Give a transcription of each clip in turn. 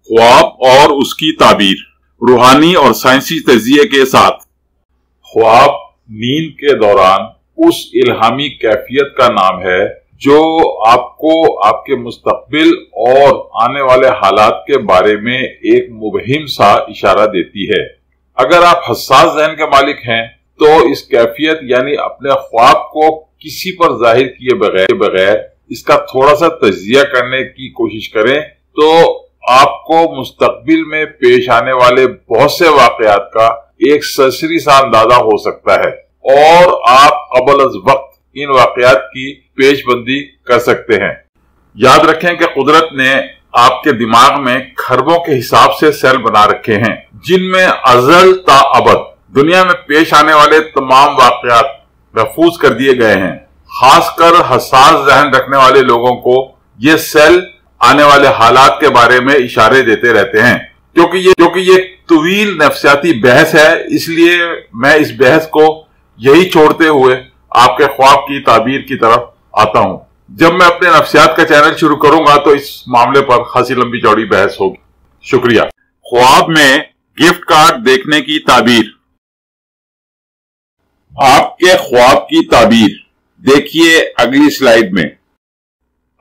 ख्वाब और उसकी ताबीर, रूहानी और साइंसी तजिए के साथ। ख्वाब नींद के दौरान उस इल्हामी कैफियत का नाम है जो आपको आपके मुस्तकबिल और आने वाले हालात के बारे में एक मुबहिम सा इशारा देती है। अगर आप हसास ज़हन के मालिक हैं तो इस कैफियत यानी अपने ख्वाब को किसी पर जाहिर किए बगैर इसका थोड़ा सा तजिया करने की कोशिश करें तो आपको मुस्तकबिल में पेश आने वाले बहुत से वाकयात का एक सरसरी सा अंदाजा हो सकता है और आप कबल अज वक्त इन वाकयात की पेशबंदी कर सकते हैं। याद रखें कि कुदरत ने आपके दिमाग में खरबों के हिसाब से सेल बना रखे हैं जिनमें अजल ता अबद दुनिया में पेश आने वाले तमाम वाकयात महफूज कर दिए गए हैं। खासकर हसास ज़हन रखने वाले लोगों को ये सेल आने वाले हालात के बारे में इशारे देते रहते हैं। क्योंकि ये तवील नफ्सियाती बहस है, इसलिए मैं इस बहस को यही छोड़ते हुए आपके ख्वाब की ताबीर की तरफ आता हूं। जब मैं अपने नफ्सियात का चैनल शुरू करूंगा तो इस मामले पर खासी लंबी चौड़ी बहस होगी। शुक्रिया। ख्वाब में गिफ्ट कार्ड देखने की ताबीर। आपके ख्वाब की ताबीर देखिए अगली स्लाइड में।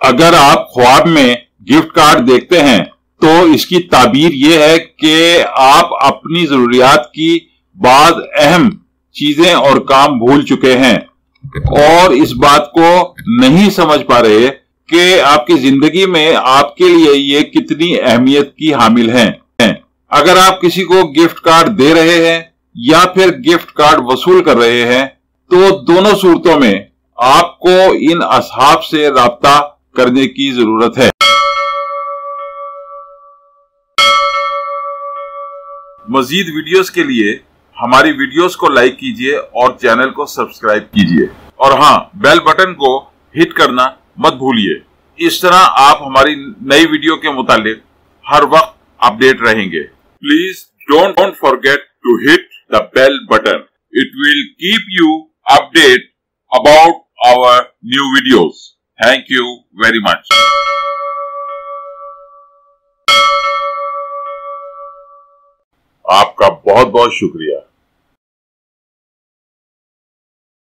अगर आप ख्वाब में गिफ्ट कार्ड देखते हैं तो इसकी ताबीर यह है कि आप अपनी जरूरियात की बाद अहम चीजें और काम भूल चुके हैं और इस बात को नहीं समझ पा रहे कि आपकी जिंदगी में आपके लिए ये कितनी अहमियत की हामिल हैं। अगर आप किसी को गिफ्ट कार्ड दे रहे हैं या फिर गिफ्ट कार्ड वसूल कर रहे हैं तो दोनों सूरतों में आपको इन असहाब से राब्ता करने की जरूरत है। मजीद वीडियोस के लिए हमारी वीडियोस को लाइक कीजिए और चैनल को सब्सक्राइब कीजिए और हाँ, बेल बटन को हिट करना मत भूलिए। इस तरह आप हमारी नई वीडियो के मुतालिक हर वक्त अपडेट रहेंगे। Please don't forget to hit the bell button. It will keep you update about our new videos. Thank you very much. आपका बहुत बहुत शुक्रिया।